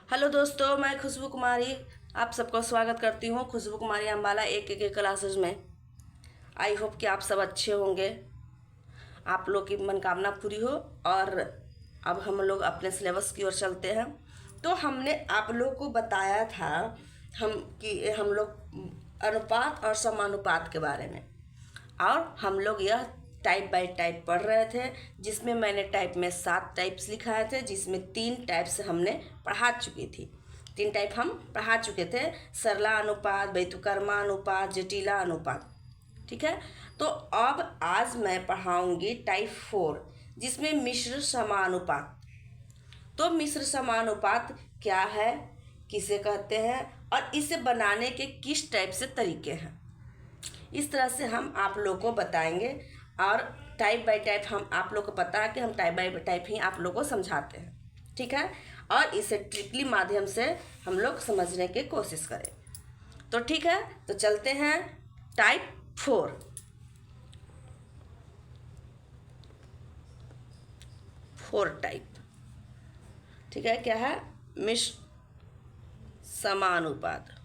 Hello दोस्तों, मैं खुशबू कुमारी आप सबका स्वागत करती हूँ खुशबू कुमारी अम्बाला एक क्लासेस में। आई होप कि आप सब अच्छे होंगे, आप लोग की मनोकामना पूरी हो। और अब हम लोग अपने सिलेबस की ओर चलते हैं। तो हमने आप लोग को बताया था हम लोग अनुपात और समानुपात के बारे में, और हम लोग यह टाइप बाय टाइप पढ़ रहे थे, जिसमें मैंने टाइप में 7 टाइप्स लिखाए थे, जिसमें 3 टाइप्स हमने पढ़ा चुकी थी। 3 टाइप हम पढ़ा चुके थे, सरला अनुपात, व्युत्क्रम अनुपात, जटिला अनुपात। ठीक है, तो अब आज मैं पढ़ाऊंगी टाइप 4, जिसमें मिश्र समानुपात। तो मिश्र समानुपात क्या है, किसे कहते हैं, और इसे बनाने के किस टाइप से तरीके हैं, इस तरह से हम आप लोग को बताएंगे। और टाइप बाय टाइप हम आप लोग को पता है कि हम टाइप बाय टाइप ही आप लोग को समझाते हैं। ठीक है, और इसे ट्रिकली माध्यम से हम लोग समझने की कोशिश करें। तो ठीक है, तो चलते हैं टाइप 4। टाइप, ठीक है, क्या है, मिश्र समानुपात।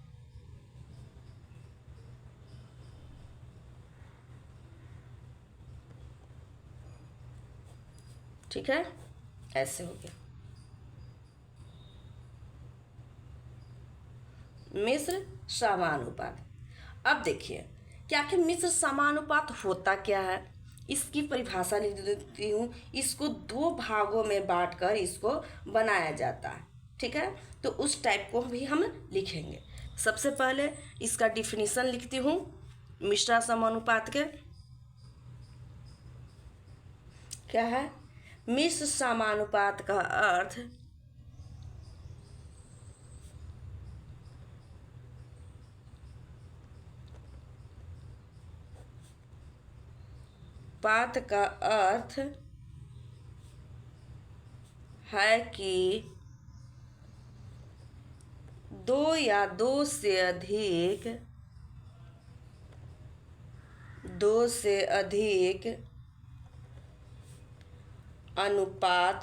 ठीक है, ऐसे हो गया मिश्र समानुपात। अब देखिए कि आखिर मिश्र समानुपात होता क्या है, इसकी परिभाषा लिख देती हूँ। इसको 2 भागों में बांटकर इसको बनाया जाता है। ठीक है, तो उस टाइप को भी हम लिखेंगे। सबसे पहले इसका डिफिनीशन लिखती हूँ मिश्र समानुपात के। क्या है, मिश्र समानुपात का अर्थ पात का अर्थ है कि 2 या 2 से अधिक अनुपात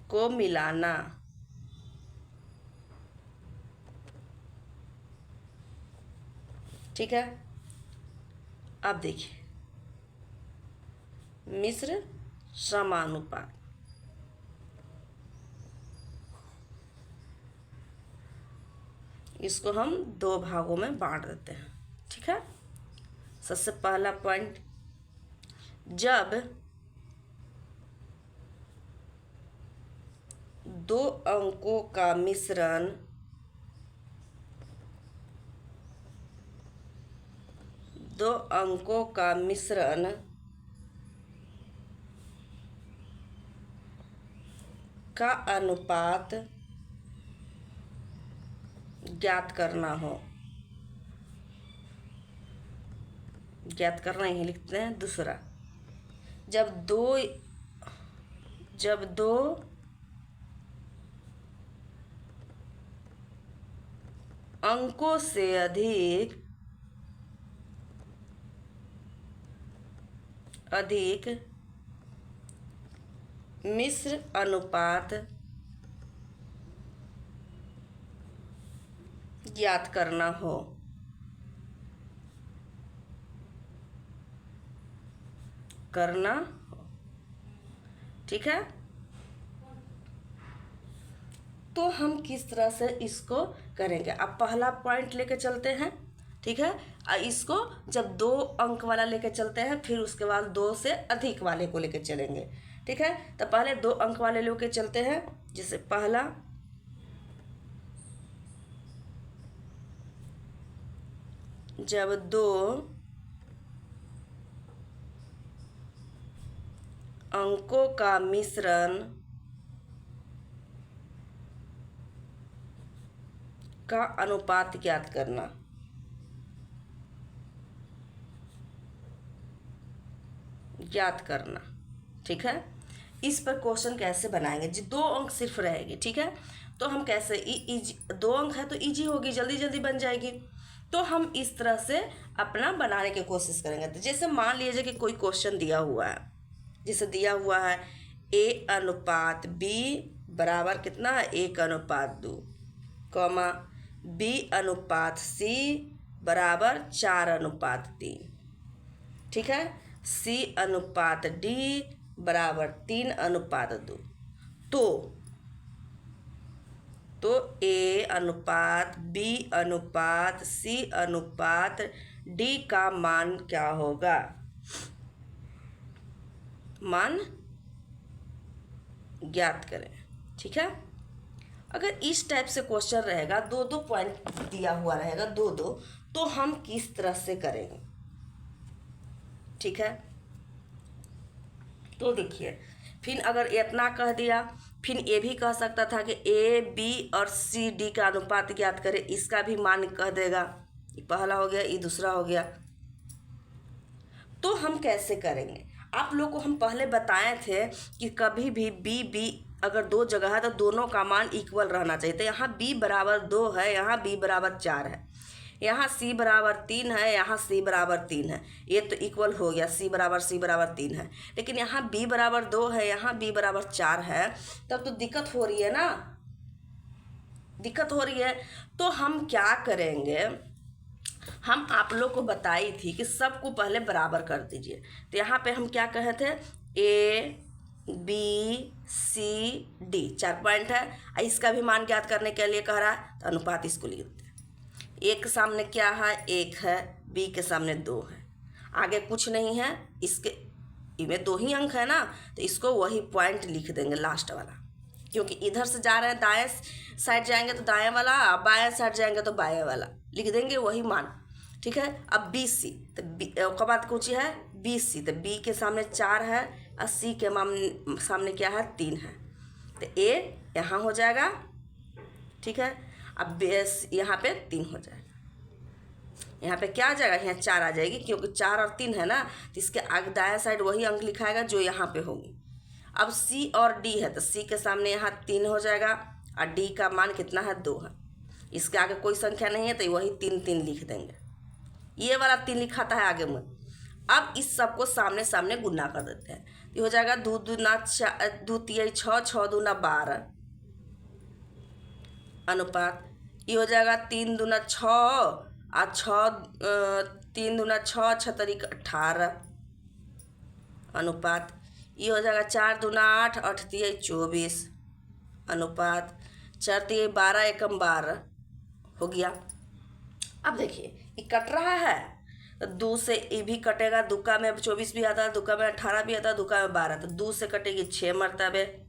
को मिलाना। ठीक है, अब देखिए मिश्र समानुपात, इसको हम 2 भागों में बांट देते हैं। ठीक है, सबसे पहला पॉइंट, जब 2 अंकों का मिश्रण का अनुपात ज्ञात करना हो, ज्ञात करना ही लिखते हैं। दूसरा, जब दो अंकों से अधिक मिश्र अनुपात ज्ञात करना हो। ठीक है, तो हम किस तरह से इसको करेंगे, अब पहला पॉइंट लेके चलते हैं। ठीक है, इसको जब 2 अंक वाला लेके चलते हैं, फिर उसके बाद 2 से अधिक वाले को लेके चलेंगे। ठीक है, तो पहले 2 अंक वाले लेके चलते हैं। जैसे पहला, जब 2 अंकों का मिश्रण का अनुपात ज्ञात करना। ठीक है, इस पर क्वेश्चन कैसे बनाएंगे जी, 2 अंक सिर्फ रहेगी। ठीक है, तो हम कैसे, 2 अंक है तो इजी होगी, जल्दी जल्दी बन जाएगी। तो हम इस तरह से अपना बनाने की कोशिश करेंगे। तो जैसे मान लीजिए कि कोई क्वेश्चन दिया हुआ है, जैसे दिया हुआ है A अनुपात B बराबर कितना है 1:2, कॉमा B अनुपात C बराबर 4:3। ठीक है, C अनुपात D बराबर 3:2। तो A अनुपात B अनुपात C अनुपात D का मान क्या होगा? मान ज्ञात करें। ठीक है, अगर इस टाइप से क्वेश्चन रहेगा, 2-2 पॉइंट दिया हुआ रहेगा, 2-2, तो हम किस तरह से करेंगे? ठीक है, तो देखिए, फिर अगर इतना कह दिया, फिर ये भी कह सकता था कि A, B और C, D का अनुपात ज्ञात करें, इसका भी मान कह देगा। ये पहला हो गया, ये दूसरा हो गया। तो हम कैसे करेंगे? आप लोग को हम पहले बताए थे कि कभी भी B अगर 2 जगह है तो दोनों का मान इक्वल रहना चाहिए। तो यहाँ B बराबर 2 है, यहाँ B बराबर 4 है, यहाँ C बराबर 3 है, यहाँ C बराबर 3 है। ये तो इक्वल हो गया, C बराबर 3 है। लेकिन यहाँ B बराबर 2 है, यहाँ B बराबर 4 है, तब तो दिक्कत हो रही है ना, दिक्कत हो रही है। तो हम क्या करेंगे? हम आप लोग को बताई थी कि सबको पहले बराबर कर दीजिए। तो यहाँ पे हम क्या कहे थे? A, B, C, D 4 point है। इसका भी मान ज्ञात करने के लिए कह रहा है, तो अनुपात इसको लिख देते हैं। A के सामने क्या है? 1 है, B के सामने 2 है, आगे कुछ नहीं है, इसके इनमें 2 ही अंक है ना, तो इसको वही पॉइंट लिख देंगे लास्ट वाला, क्योंकि इधर से जा रहे हैं, दाएं साइड जाएंगे तो दाएं वाला, बाएं साइड जाएंगे तो बाएं वाला, लिख देंगे वही मान। ठीक है, अब BC, तो B का बात कौन सी है? BC, तो B के सामने 4 है और C के सामने क्या है? 3 है, तो A यहाँ हो जाएगा। ठीक है, अब यहाँ पे 3 हो जाएगा, यहाँ पे क्या आ जाएगा? यहाँ 4 आ जाएगी, क्योंकि 4 और 3 है ना, तो इसके आगे दाएं साइड वही अंक लिखाएगा जो यहाँ पे होगी। अब C और D है, तो C के सामने यहाँ 3 हो जाएगा और D का मान कितना है? 2 है। इसके आगे कोई संख्या नहीं है, तो वही 3 लिख देंगे। ये वाला 3 लिखाता है आगे में। अब इस सब को सामने सामने गुना कर देते हैं, ये हो जाएगा 2 दूना 2 तिया 6, 6 दूना 12 अनुपात, ये हो जाएगा 3 दूना 6 और 3 दूना 6, 6 तरीक 18 अनुपात, ये हो जाएगा 4 दूना 8, 8 तिया 24 अनुपात, 4 तिया 12, एकम 12 हो गया। अब देखिए, ये कट रहा है, तो 2 से ये भी कटेगा, दुका में 24 भी आता है, दुका में 18 भी आता है, दुका में 12, तो 2 से कटेगी 6 मरतबे,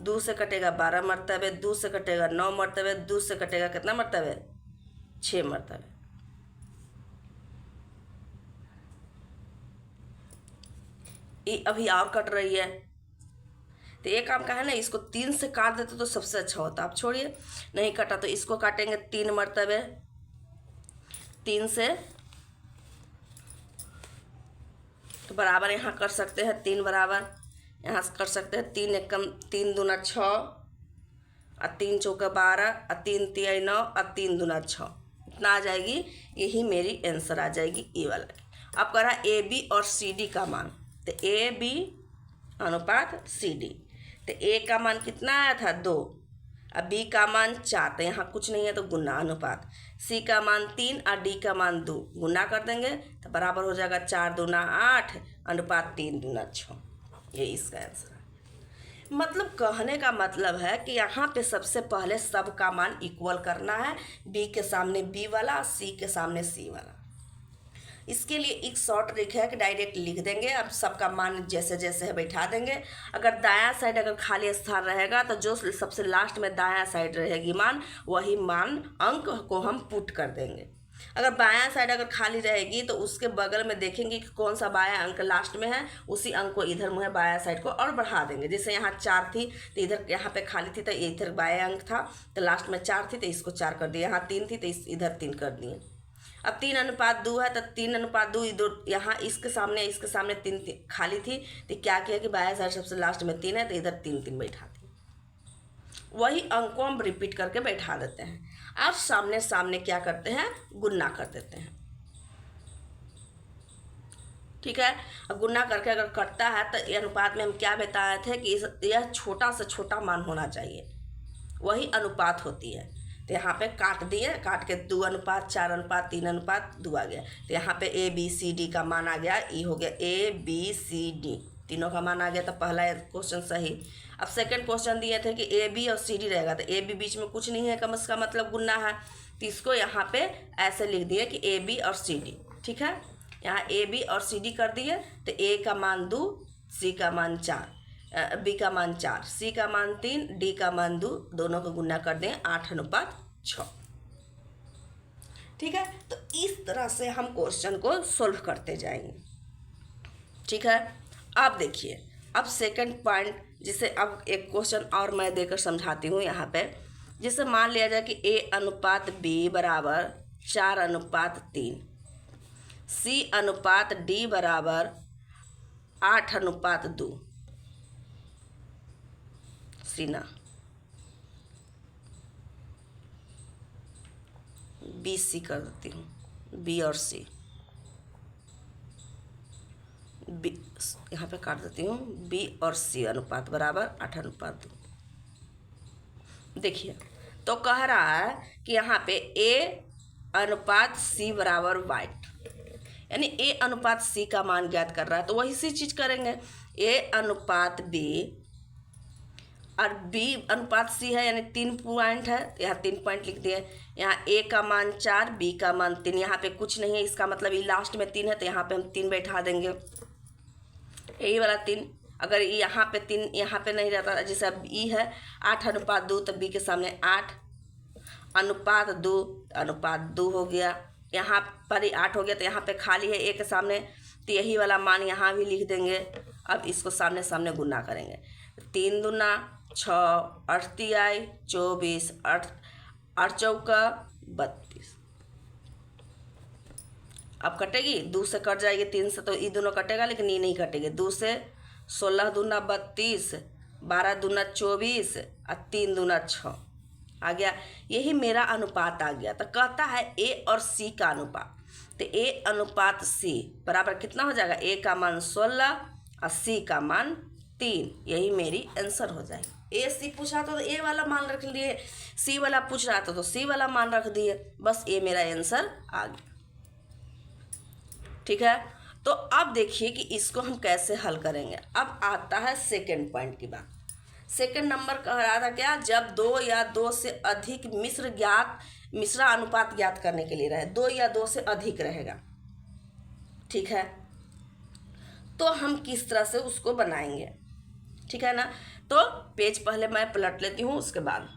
2 से कटेगा 12 मरतबे, 2 से कटेगा 9 मरतबे, 2 से कटेगा कितना मरतबे? 6 मरतबे। ये अभी और कट रही है, तो एक काम का है ना, इसको 3 से काट देते तो सबसे अच्छा होता। आप छोड़िए, नहीं कटा तो इसको काटेंगे 3 मरतबे, 3 से, तो बराबर यहाँ कर सकते हैं 3 बराबर, यहाँ कर सकते हैं 3 एकम 3 दूना 6 और 3 चौका 12 और 3 तिया 9 और 3 दूना 6, इतना आ जाएगी। यही मेरी आंसर आ जाएगी ये वाला। अब करा AB और CD का मान, तो AB अनुपात CD, तो A का मान कितना आया था? 2, अब B का मान 4, तो यहाँ कुछ नहीं है तो गुना अनुपात, C का मान 3 और D का मान 2, गुना कर देंगे तो बराबर हो जाएगा 4 दूना 8 अनुपात 3 दूना 6। ये इसका आंसर है। मतलब कहने का मतलब है कि यहाँ पे सबसे पहले सब का मान इक्वल करना है, B के सामने B वाला और C के सामने C वाला। इसके लिए एक शॉर्ट ट्रिक है कि डायरेक्ट लिख देंगे, अब सबका मान जैसे जैसे है बैठा देंगे। अगर दायां साइड अगर खाली स्थान रहेगा तो जो सबसे लास्ट में दायां साइड रहेगी मान, वही मान अंक को हम पुट कर देंगे। अगर बायां साइड अगर खाली रहेगी तो उसके बगल में देखेंगे कि कौन सा बायां अंक लास्ट में है, उसी अंक को इधर मुँह बायां साइड को और बढ़ा देंगे। जैसे यहाँ 4 थी तो इधर यहाँ पे खाली थी तो इधर बायां अंक था, तो लास्ट में 4 थी तो इसको 4 कर दिए। यहाँ 3 थी तो इधर 3 कर दिए। अब 3:2 है तो 3:2 इधर यहाँ इसके सामने 3 खाली थी, तो क्या किया कि बायां साइड सबसे लास्ट में 3 है तो इधर 3 बैठा दी। वही अंक को हम रिपीट करके बैठा देते हैं। अब सामने सामने क्या करते हैं? गुना कर देते हैं। ठीक है। अब गुना करके अगर कटता है तो ये अनुपात में हम क्या बताए थे कि यह छोटा से छोटा मान होना चाहिए, वही अनुपात होती है। तो यहाँ पे काट दिए, काट के 2:4:3:2 आ गया। तो यहाँ पे ABCD का मान आ गया, ये हो गया ABCD, तीनों का मान आ गया। तो पहला क्वेश्चन सही। अब सेकंड क्वेश्चन दिए थे कि AB और CD रहेगा, तो AB बीच में कुछ नहीं है, कम इसका मतलब गुना है। तो इसको यहाँ पे ऐसे लिख दिए कि AB और CD, ठीक है। यहाँ AB और CD कर दिए, तो A का मान 2, C का मान 4, B का मान 4, C का मान 3, D का मान 2, दोनों को गुना कर दें 8:6, ठीक है। तो इस तरह से हम क्वेश्चन को सोल्व करते जाएंगे, ठीक है। अब देखिए, अब सेकंड पॉइंट, जिसे अब एक क्वेश्चन और मैं देकर समझाती हूँ यहाँ पे। जिसे मान लिया जाए कि A/B बराबर 4/3, C/D बराबर 8/2, सीना BC कर देती हूँ, B और C, B यहाँ पे काट देती हूँ, B और C अनुपात बराबर 8/2। देखिए, तो कह रहा है कि यहाँ पे A/C बराबर वाइट, यानी A/C का मान ज्ञात कर रहा है। तो वही सी चीज़ करेंगे, A/B और B/C है, यानी 3 पॉइंट है, यहाँ 3 पॉइंट लिख दिए। यहाँ A का मान 4, B का मान 3, यहाँ पे कुछ नहीं है, इसका मतलब ये लास्ट में 3 है, तो यहाँ पे हम 3 बैठा देंगे, यही वाला 3। अगर यहाँ पे 3 यहाँ पे नहीं रहता, जैसे अब E है 8/2, तो B के सामने 8/2 हो गया। यहाँ पर ही 8 हो गया, तो यहाँ पे खाली है A के सामने, तो यही वाला मान यहाँ भी लिख देंगे। अब इसको सामने सामने गुना करेंगे, 3 दूना 6, 8 तिहाई 24, 8 चौका 32। अब कटेगी, 2 से कट जाएगी, 3 से तो ये दोनों कटेगा, लेकिन ये नहीं कटेगी। 2 से 16 दूना 32, 12 दूना 24 और 3 दूना 6 आ गया। यही मेरा अनुपात आ गया। तो कहता है A और C का अनुपात, तो A/C बराबर कितना हो जाएगा, A का मान 16 और C का मान 3, यही मेरी आंसर हो जाएगी। AC पूछ रहा था तो A वाला मान रख लिए, C वाला पूछ रहा था तो C वाला मान रख दिए, बस ये मेरा आंसर आ गया, ठीक है। तो अब देखिए कि इसको हम कैसे हल करेंगे। अब आता है सेकंड पॉइंट की बात। सेकंड नंबर कह रहा था क्या, जब 2 या 2 से अधिक मिश्रा अनुपात ज्ञात करने के लिए रहे, 2 या 2 से अधिक रहेगा, ठीक है। तो हम किस तरह से उसको बनाएंगे, ठीक है ना। तो पेज पहले मैं पलट लेती हूँ, उसके बाद,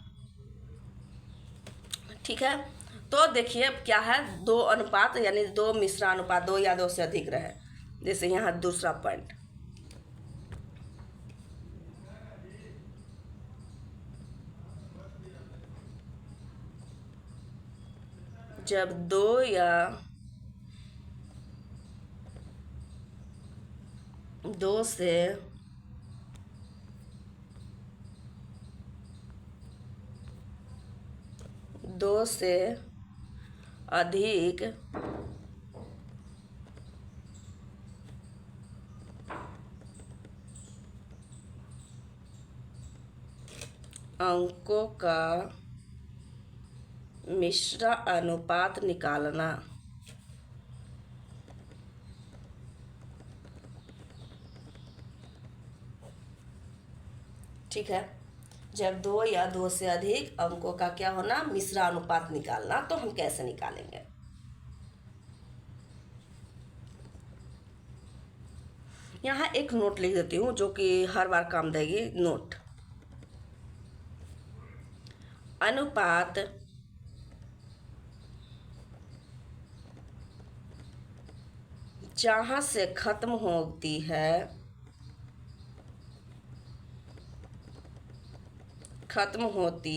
ठीक है। तो देखिए अब क्या है, 2 अनुपात यानी 2 मिश्रा अनुपात, 2 या 2 से अधिक रहे। जैसे यहाँ दूसरा पॉइंट, जब 2 या 2 से अधिक अंकों का मिश्रा अनुपात निकालना, ठीक है। जब 2 या 2 से अधिक अंकों का क्या होना, मिश्रा अनुपात निकालना, तो हम कैसे निकालेंगे। यहाँ एक नोट लिख देती हूँ जो कि हर बार काम देगी। नोट, अनुपात जहाँ से खत्म होती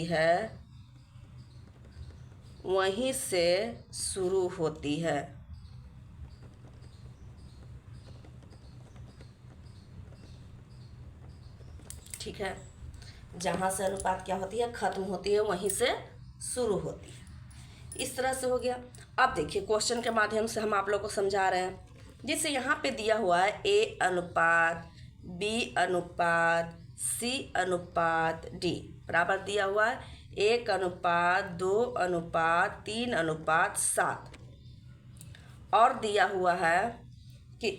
है वहीं से शुरू होती है, ठीक है। जहाँ से अनुपात क्या होती है, खत्म होती है, वहीं से शुरू होती है। इस तरह से हो गया। अब देखिए क्वेश्चन के माध्यम से हम आप लोग को समझा रहे हैं। जैसे यहाँ पे दिया हुआ है A अनुपात B अनुपात C अनुपात D बराबर दिया हुआ है 1 अनुपात 2 अनुपात 3 अनुपात 7 और दिया हुआ है कि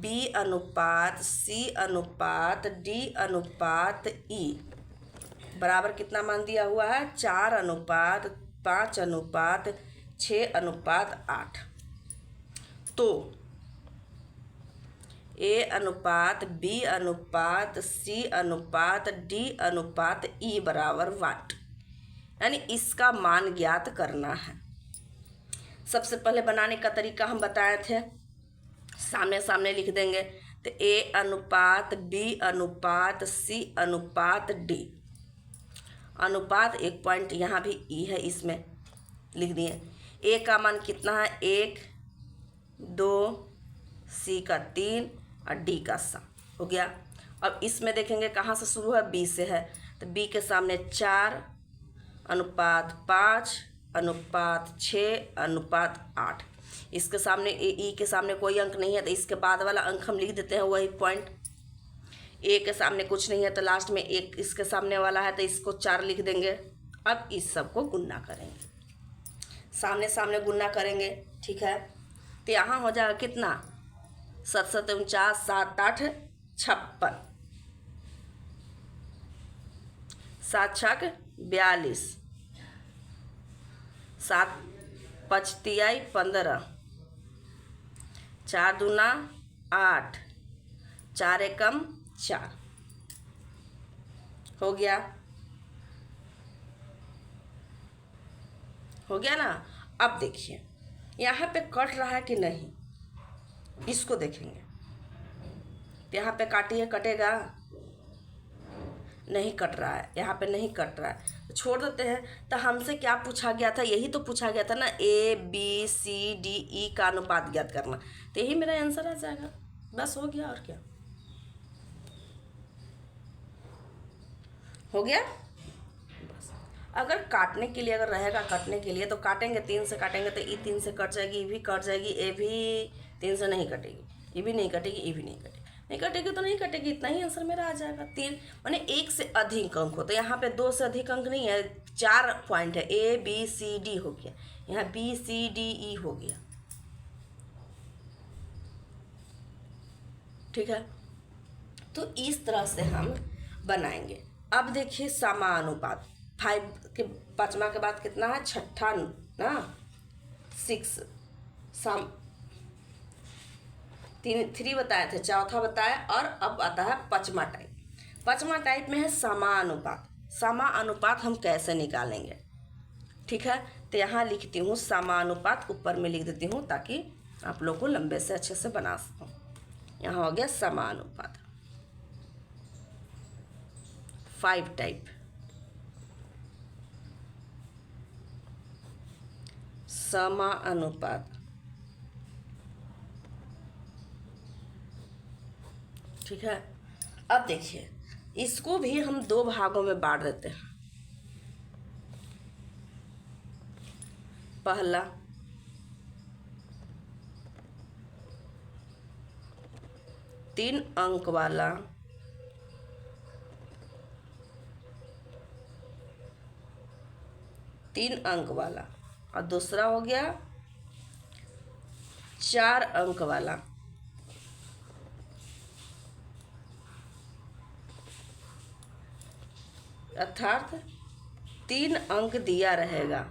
B अनुपात C अनुपात D अनुपात E बराबर कितना मान दिया हुआ है 4 अनुपात 5 अनुपात 6 अनुपात 8। तो A अनुपात B अनुपात C अनुपात D अनुपात E बराबर वाट, यानी इसका मान ज्ञात करना है। सबसे पहले बनाने का तरीका हम बताए थे, सामने सामने लिख देंगे। तो A अनुपात B अनुपात C अनुपात D अनुपात, एक पॉइंट यहाँ भी E है, इसमें लिख दिए। A का मान कितना है 1 2, C का 3 और D का 7 हो गया। अब इसमें देखेंगे कहाँ से शुरू है, B से है। तो B के सामने 4 अनुपात 5 अनुपात 6 अनुपात 8। इसके सामने E के सामने कोई अंक नहीं है, तो इसके बाद वाला अंक हम लिख देते हैं, वही पॉइंट। A के सामने कुछ नहीं है तो लास्ट में एक इसके सामने वाला है, तो इसको 4 लिख देंगे। अब इस सब को गुणा करेंगे, सामने सामने गुणा करेंगे, ठीक है। तो यहाँ हो जाएगा कितना 7 7 49 7 8 56, 7 6 42, 7 5 3 15, 4 2 8, 4 1 4 हो गया, हो गया ना। अब देखिए यहाँ पे कट रहा है कि नहीं, इसको देखेंगे। यहाँ पे काटिए, कटेगा नहीं, कट रहा है, यहाँ पे नहीं कट रहा है, तो छोड़ देते हैं। तो हमसे क्या पूछा गया था, यही तो पूछा गया था ना, A B C D E का अनुपात ज्ञात करना। तो यही मेरा आंसर आ जाएगा, बस हो गया, और क्या हो गया। बस अगर काटने के लिए अगर रहेगा, कटने के लिए तो काटेंगे, 3 से काटेंगे तो E 3 से कट जाएगी, E भी कट जाएगी, A भी 3 से नहीं कटेगी, E भी नहीं कटेगी, E भी नहीं कटेगी, नहीं कटेगी तो नहीं कटेगी, इतना ही आंसर मेरा आ जाएगा। 3 माने 1 से अधिक अंक हो, तो यहाँ पे 2 से अधिक अंक नहीं है, 4 पॉइंट है, A B C D हो गया, यहाँ B C D E हो गया, ठीक है। तो इस तरह से हम बनाएंगे। अब देखिए समानुपात, 5 के 5वां के बाद कितना है, छठा ना 6, 3 बताए थे, चौथा बताया, और अब आता है 5वां टाइप। 5वां टाइप में है समानुपात। समानुपात हम कैसे निकालेंगे, ठीक है। तो यहाँ लिखती हूँ समानुपात, ऊपर में लिख देती हूँ ताकि आप लोग को लंबे से अच्छे से बना सकूँ। यहाँ हो गया समानुपात, 5 टाइप। समानुपात, ठीक है। अब देखिए इसको भी हम 2 भागों में बांट देते हैं। पहला तीन अंक वाला, और दूसरा हो गया 4 अंक वाला। अर्थात 3 अंक दिया रहेगा,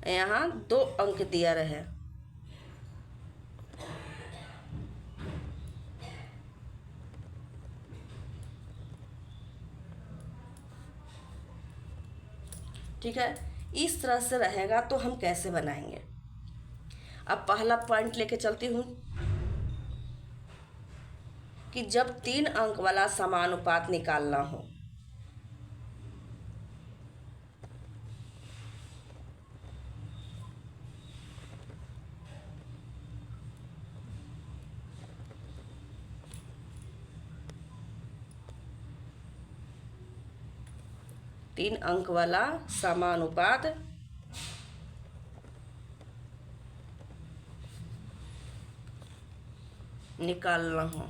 यहाँ 2 अंक दिया रहे, ठीक है। इस तरह से रहेगा तो हम कैसे बनाएंगे। अब पहला पॉइंट लेके चलती हूँ कि जब 3 अंक वाला समानुपात निकालना हो, 3 अंक वाला समानुपात निकालना हो।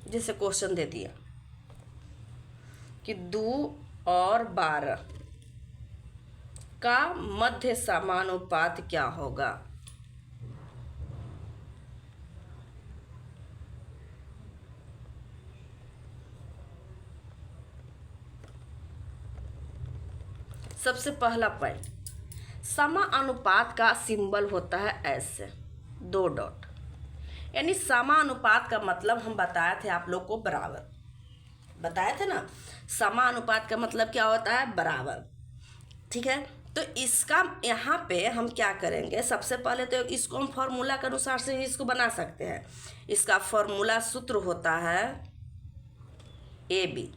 जैसे क्वेश्चन दे दिया कि 2 और 12 का मध्य समानुपात क्या होगा। सबसे पहला पॉइंट, समानुपात का सिंबल होता है ऐसे 2 डॉट, यानी समानुपात का मतलब हम बताए थे आप लोग को बराबर, बताए थे ना। समानुपात का मतलब क्या होता है, बराबर। ठीक है, तो इसका यहाँ पे हम क्या करेंगे, सबसे पहले तो इसको हम फॉर्मूला के अनुसार से इसको बना सकते हैं। इसका फॉर्मूला सूत्र होता है AB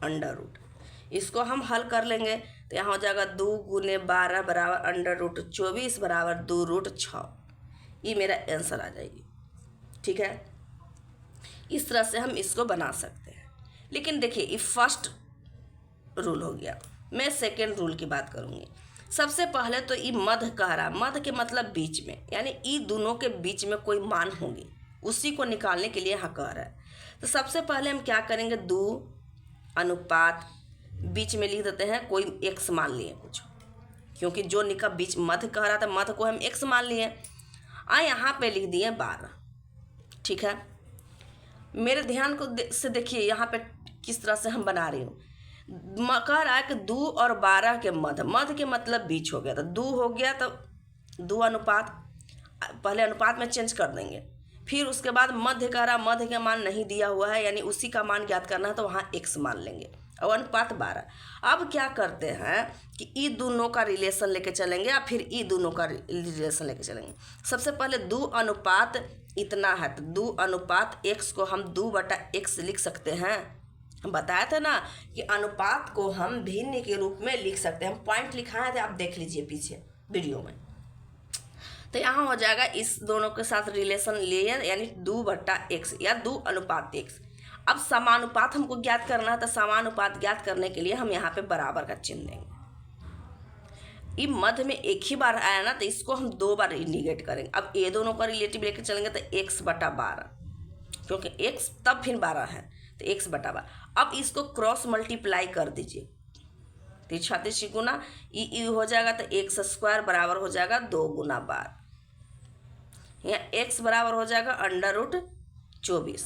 अंडर रूट। इसको हम हल कर लेंगे तो यहाँ हो जाएगा 2 गुने 12 बराबर अंडर रूट 24 बराबर 2 रूट 6। ये मेरा आंसर आ जाएगी। ठीक है, इस तरह से हम इसको बना सकते हैं। लेकिन देखिए ये फर्स्ट रूल हो गया, मैं सेकेंड रूल की बात करूँगी। सबसे पहले तो ये मध्य कह रहा है, मध्य के मतलब बीच में, यानी ये दोनों के बीच में कोई मान होंगी, उसी को निकालने के लिए यहाँ कह रहा है। तो सबसे पहले हम क्या करेंगे, 2 अनुपात बीच में लिख देते हैं, कोई x मान लिए कुछ, क्योंकि जो निका बीच मध्य कह रहा था, मध्य को हम x मान लिए, यहाँ पे लिख दिए 12। ठीक है, मेरे ध्यान को से देखिए यहाँ पे किस तरह से हम बना रही हूँ। कह रहा है कि 2 और 12 के मध्य, मध्य के मतलब बीच हो गया, तो 2 हो गया तो 2 अनुपात, पहले अनुपात में चेंज कर देंगे। फिर उसके बाद मध्य कह रहा, मध्य का मान नहीं दिया हुआ है, यानी उसी का मान ज्ञात करना है, तो वहाँ x मान लेंगे और अनुपात 12। अब क्या करते हैं कि ई दोनों का रिलेशन लेके चलेंगे या फिर ई दोनों का रिलेशन लेके चलेंगे। सबसे पहले 2 अनुपात इतना है, तो 2 अनुपात x को हम 2/x लिख सकते हैं। हम बताया था ना कि अनुपात को हम भिन्न के रूप में लिख सकते हैं। हम पॉइंट लिखाए थे, आप देख लीजिए पीछे वीडियो में। तो यहाँ हो जाएगा इस दोनों के साथ रिलेशन लिए, यानी 2/x या 2 अनुपात x। अब समानुपात हमको ज्ञात करना है, तो समानुपात ज्ञात करने के लिए हम यहाँ पे बराबर का चिन्ह देंगे। ये मध्य में एक ही बार आया ना, तो इसको हम 2 बार इंडिकेट करेंगे। अब ये दोनों का रिलेटिव लेकर चलेंगे तो x/12, क्योंकि x तब फिर 12 है, तो x/12। अब इसको क्रॉस मल्टीप्लाई कर दीजिए, तिरछा तिरछी गुना, ई हो जाएगा तो x² बराबर हो जाएगा 2 गुना 12। यहाँ x बराबर हो जाएगा अंडर रूट 24,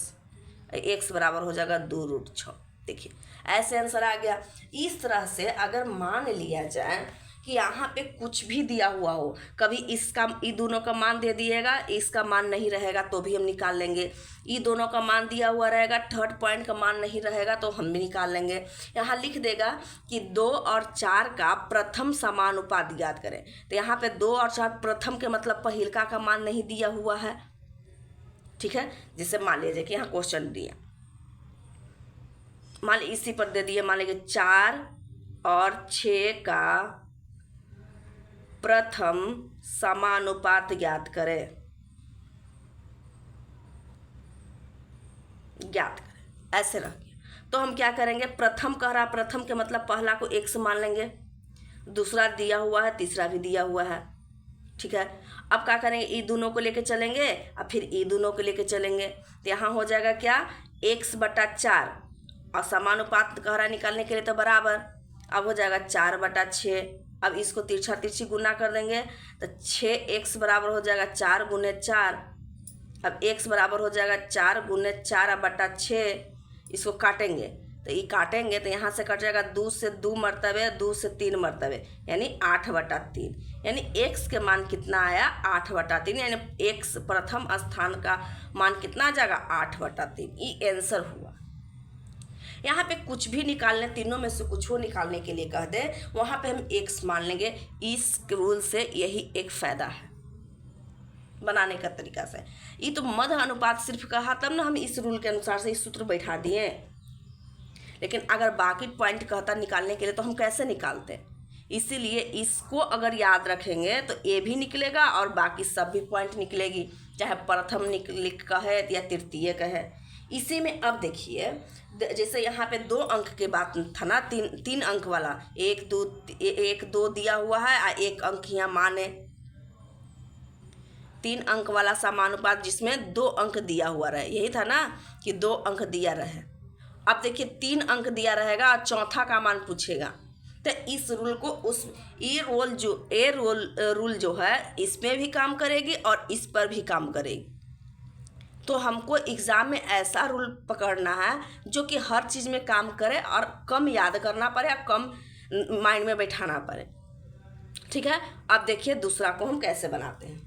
x बराबर हो जाएगा 2 रूट 6। देखिए ऐसे आंसर आ गया। इस तरह से अगर मान लिया जाए कि यहाँ पे कुछ भी दिया हुआ हो, कभी इसका ई दोनों का मान दे दिएगा, इसका मान नहीं रहेगा तो भी हम निकाल लेंगे। ई दोनों का मान दिया हुआ रहेगा, थर्ड पॉइंट का मान नहीं रहेगा तो हम भी निकाल लेंगे। यहाँ लिख देगा कि 2 और 4 का प्रथम समानुपात ज्ञात करें, तो यहाँ पे 2 और 4 प्रथम के मतलब पहिलका का मान नहीं दिया हुआ है। ठीक है, जैसे मान लीजिए कि यहाँ क्वेश्चन दिया, मान लीजिए इसी पर दे दिए, मान लीजिए 4 और 6 का प्रथम समानुपात ज्ञात करें, ऐसे रह गया। तो हम क्या करेंगे, प्रथम कह रहा, प्रथम के मतलब पहला को x मान लेंगे, दूसरा दिया हुआ है, तीसरा भी दिया हुआ है। ठीक है, अब क्या करेंगे, ई दोनों को लेके चलेंगे और फिर ई दोनों को लेके चलेंगे, तो यहाँ हो जाएगा क्या, x/4, और समानुपात कह रहा निकालने के लिए तो बराबर, अब हो जाएगा 4/6। अब इसको तिरछा तिरछी गुना कर देंगे तो 6x बराबर हो जाएगा 4 गुने 4। अब x बराबर हो जाएगा 4 गुने 4/6। इसको काटेंगे तो ये काटेंगे तो यहाँ से कट जाएगा 2 से 2 मरतबे, 2 से 3 मरतबे, यानी 8/3। यानी x के मान कितना आया, 8/3, यानी x प्रथम स्थान का मान कितना आ जाएगा, 8/3। ये आंसर हुआ। यहाँ पे कुछ भी निकालने, तीनों में से कुछ हो निकालने के लिए कह दे, वहाँ पे हम x मान लेंगे। इस रूल से यही एक फ़ायदा है बनाने का तरीका से। ये तो मध्य अनुपात सिर्फ कहा तब ना हम इस रूल के अनुसार से इस सूत्र बैठा दिए, लेकिन अगर बाकी पॉइंट कहता निकालने के लिए तो हम कैसे निकालते, इसीलिए इसको अगर याद रखेंगे तो ए भी निकलेगा और बाकी सब भी पॉइंट निकलेगी, चाहे प्रथम लिख का है या तृतीय का है। इसी में अब देखिए, जैसे यहाँ पे 2 अंक के बात था ना, 3 अंक वाला, 1 2 दिया हुआ है और 1 अंक यहाँ माने 3 अंक वाला समानुपात जिसमें 2 अंक दिया हुआ रहे, यही था ना कि 2 अंक दिया रहे। अब देखिए 3 अंक दिया रहेगा और चौथा का मान पूछेगा, तो इस रूल को ये रूल जो है इसमें भी काम करेगी और इस पर भी काम करेगी। तो हमको एग्ज़ाम में ऐसा रूल पकड़ना है जो कि हर चीज़ में काम करे और कम याद करना पड़े और कम माइंड में बैठाना पड़े। ठीक है, अब देखिए दूसरा को हम कैसे बनाते हैं।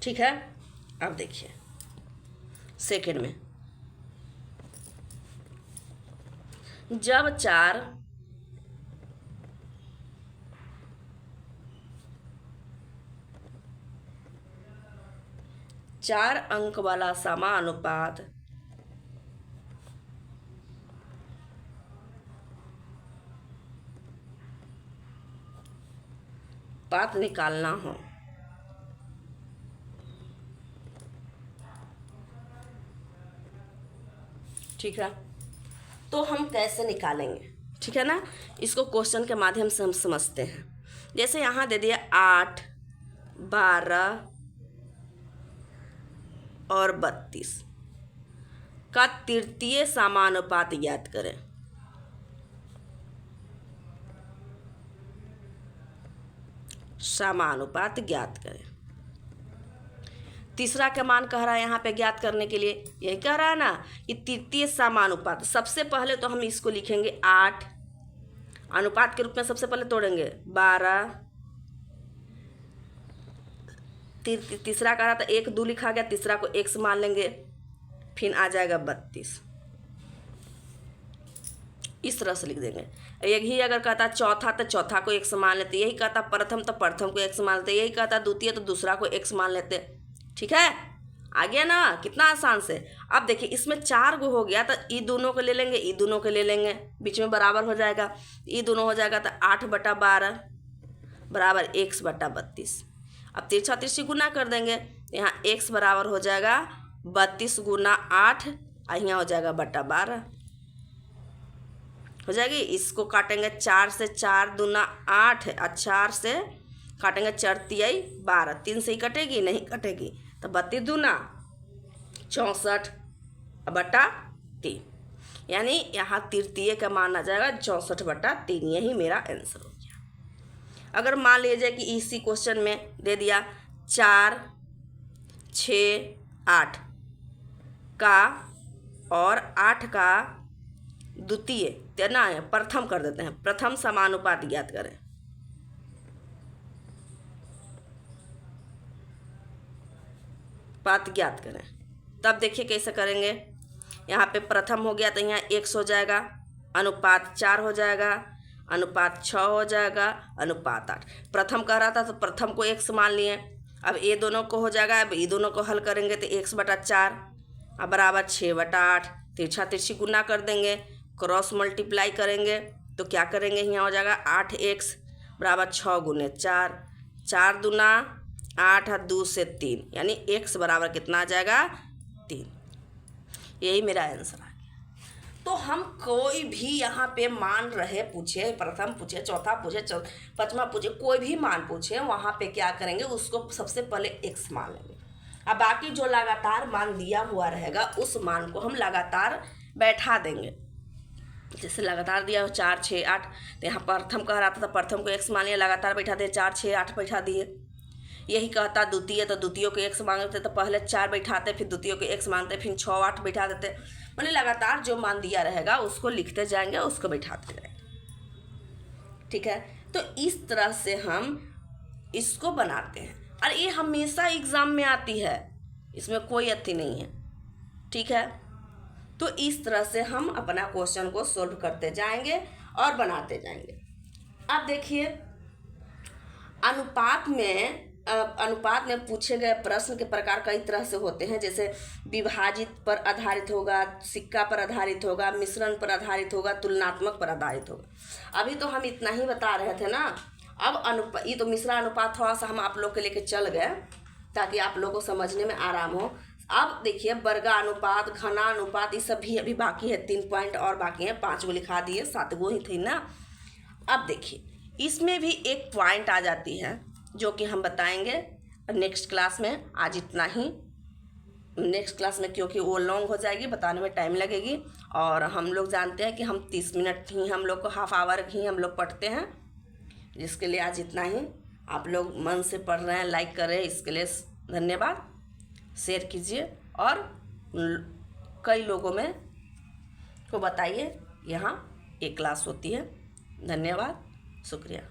ठीक है, अब देखिए सेकंड में, जब 4 अंक वाला समानुपात निकालना हो, ठीक है, तो हम कैसे निकालेंगे, ठीक है ना। इसको क्वेश्चन के माध्यम से हम समझते हैं। जैसे यहाँ दे दिया 8, 12 और 32 का तृतीय समानुपात ज्ञात करें। समानुपात ज्ञात करें। तीसरा का मान कह रहा है यहाँ पे ज्ञात करने के लिए, यही कह रहा है ना कि तृतीय समानुपात। सबसे पहले तो हम इसको लिखेंगे 8, अनुपात के रूप में सबसे पहले तोड़ेंगे 12, तीसरा कह रहा था 1 2 लिखा गया, तीसरा को x मान लेंगे, फिर आ जाएगा 32, इस तरह से लिख देंगे। यही अगर कहता चौथा तो चौथा को x मान लेते, यही कहता प्रथम तो प्रथम को x मान लेते, यही कहता द्वितीय तो दूसरा को x मान लेते। ठीक है, आ गया ना, कितना आसान से। अब देखिए इसमें 4 गो हो गया तो ई दोनों को ले लेंगे, ई दोनों को ले लेंगे, बीच में बराबर हो जाएगा, ई दोनों हो जाएगा तो 8/12 बराबर x/32। अब तिरछा तिरछी गुना कर देंगे, यहाँ x बराबर हो जाएगा 32 गुना 8 और यहाँ हो जाएगा /12 हो जाएगी। इसको काटेंगे 4 से, 4 दूना 8 और 4 से काटेंगे 4 तियाई 12, 3 से ही कटेगी, नहीं कटेगी, तो 32 दूना 64/3, यानी यहाँ तृतीय का मान आ जाएगा 64/3। यही मेरा आंसर हो गया। अगर मान लीजिए कि इसी क्वेश्चन में दे दिया 4, 6, 8 का और 8 का द्वितीय ना प्रथम कर देते हैं, प्रथम समानुपात ज्ञात करें। पात ज्ञात करें, तब देखिए कैसे करेंगे। यहाँ पे प्रथम हो गया तो यहाँ x हो जाएगा, अनुपात 4 हो जाएगा, अनुपात 6 हो जाएगा, अनुपात 8। प्रथम कह रहा था तो प्रथम को x मान लिए, अब ये दोनों को हो जाएगा, अब ये दोनों को हल करेंगे तो x/4 अब बराबर 6/8। तिरछा तिरछी गुना कर देंगे, क्रॉस मल्टीप्लाई करेंगे तो क्या करेंगे, यहाँ हो जाएगा 8x बराबर 6 गुने 4, 4 दूना 8 और 2 से 3, यानी x बराबर कितना आ जाएगा 3। यही मेरा आंसर आ गया। तो हम कोई भी यहाँ पे मान रहे पूछे, प्रथम पूछे, चौथा पूछे, पांचवा पूछे, कोई भी मान पूछे, वहाँ पे क्या करेंगे, उसको सबसे पहले x मान लेंगे। अब बाकी जो लगातार मान दिया हुआ रहेगा उस मान को हम लगातार बैठा देंगे। जैसे लगातार दिया हो 4, 6, 8, तो यहाँ प्रथम कह रहा था तो प्रथम को x मान लिया, लगातार बैठा दिए, 4, 6, 8 बैठा दिए। यही कहता द्वितीय तो द्वितीय को x मांगते तो पहले 4 बैठाते, फिर द्वितीय को x मांगते, फिर 6, 8 बैठा देते। मैंने लगातार जो मान दिया रहेगा उसको लिखते जाएंगे, उसको बैठाते जाएंगे। ठीक है, तो इस तरह से हम इसको बनाते हैं और ये हमेशा एग्ज़ाम में आती है, इसमें कोई अथी नहीं है। ठीक है, तो इस तरह से हम अपना क्वेश्चन को सोल्व करते जाएंगे और बनाते जाएंगे। अब देखिए अनुपात में अनुपात में पूछे गए प्रश्न के प्रकार कई तरह से होते हैं, जैसे विभाजित पर आधारित होगा, सिक्का पर आधारित होगा, मिश्रण पर आधारित होगा, तुलनात्मक पर आधारित होगा। अभी तो हम इतना ही बता रहे थे ना। अब ये तो मिश्रा अनुपात थोड़ा सा हम आप लोग के लेके चल गए ताकि आप लोगों को समझने में आराम हो। अब देखिए वर्गा अनुपात, घना अनुपात, ये सब भी अभी बाकी है। 3 पॉइंट और बाकी हैं, 5 गो लिखा दिए, 7 गो ही थी ना। अब देखिए इसमें भी एक पॉइंट आ जाती है जो कि हम बताएंगे नेक्स्ट क्लास में। आज इतना ही, नेक्स्ट क्लास में क्योंकि वो लॉन्ग हो जाएगी, बताने में टाइम लगेगी। और हम लोग जानते हैं कि हम 30 मिनट ही, हम लोग को हाफ आवर ही हम लोग पढ़ते हैं, जिसके लिए आज इतना ही। आप लोग मन से पढ़ रहे हैं, लाइक कर रहे हैं, इसके लिए धन्यवाद। शेयर कीजिए और कई लोगों में को बताइए यहाँ एक क्लास होती है। धन्यवाद, शुक्रिया।